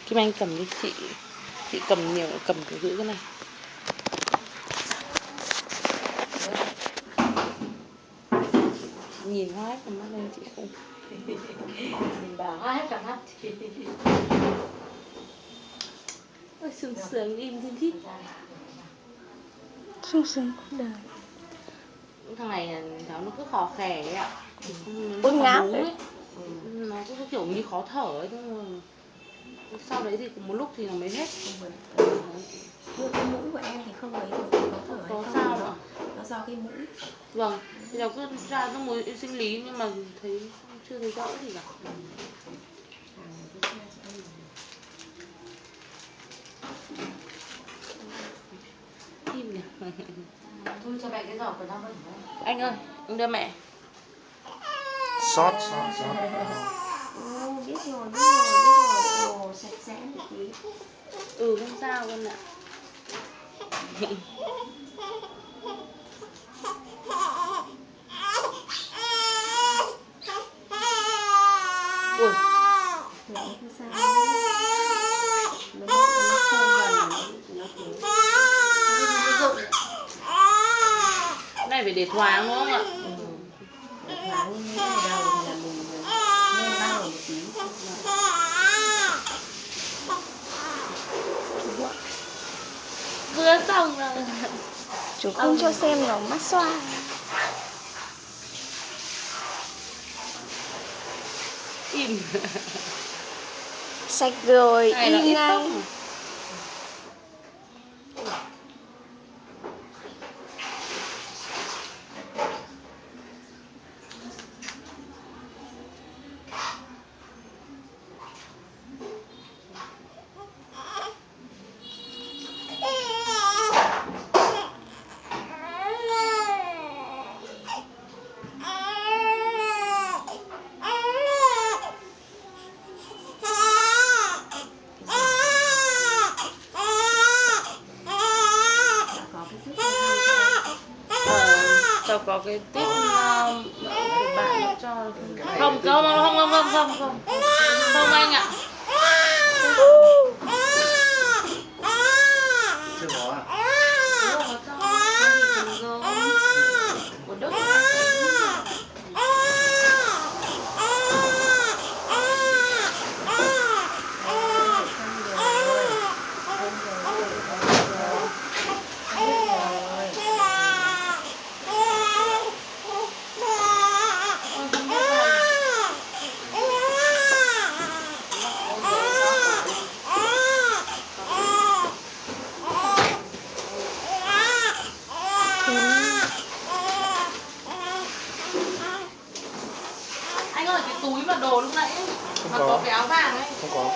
Kim Anh cầm đi chị cầm nhiều, cầm cái giữ cái này. Nhìn hoa hết cả mắt lên chị không. Nhìn bà hoa hết cả mắt. Ôi sướng sướng im thiên thít. Sung sướng đời. Thằng này nó cứ khò khè ấy ạ. Uốn ngáo ấy. Nó cứ kiểu như khó thở ấy, sau đấy thì một lúc thì nó mới hết. Nhưng cái mũi của em thì không ấy được, khó thở hay Có không? sao ạ? Nó do cái mũi. Vâng, thì nó cứ ra nước muối sinh lý nhưng mà thấy chưa thấy rõ gì cả. Im nhỉ. Thôi cho mẹ cái giỏ của nó bẩn đấy. Anh ơi, anh đưa mẹ. Sót. Biết rồi. Ồ, sạch sẽ một tí. Không sao con ạ. Ui. Mẹ không sao nhé. Nó khô dần rồi nó thiếu. Cái này phải để thoáng đúng không ạ? Để thoáng như thế này đầu thì là mình nên bao ở một tí. Vừa xong rồi. Chú không cho xem nó mắt xoa. Im. Sạch rồi, Này nó im ít ngay. tóc mà. Cháu có cái tip của bạn nó cho không anh ạ. Chưa có à? Nó cho cái gì cần gấu của Đức. Anh ơi, cái túi mà đồ lúc nãy ấy, mà có cái áo vàng ấy. Không có.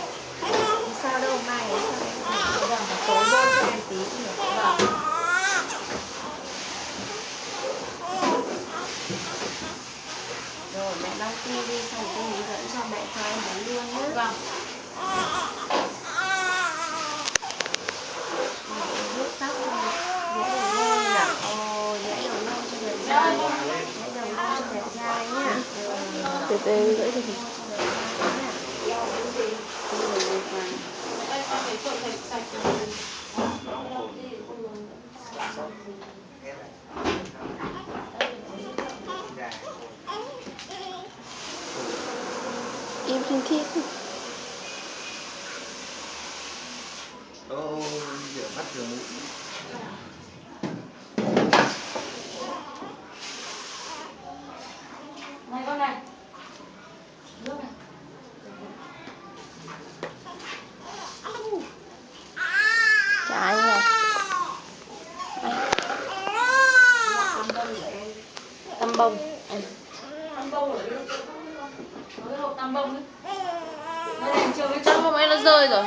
Không sao đâu, mai ấy sao em tối bôi cho em tí cũng được. Vâng. Rồi mẹ đăng tin đi xong tôi hướng dẫn cho mẹ cho em bú luôn nhé. Vâng. Vuốt tóc thôi, nhẽ đầu lông nhỉ? Nhẽ đầu lông cho đẹp trai. Nhẽ đầu lông cho đẹp trai nhá. Từ từ gửi cho mình. Im thiên thiết. Rửa mắt rửa mũi. Này con này. Nước này. Chào anh này. Tăm bông. Tăm bông ở đây. Có cái hộp tăm bông ấy. Tăm bông ấy nó rơi rồi.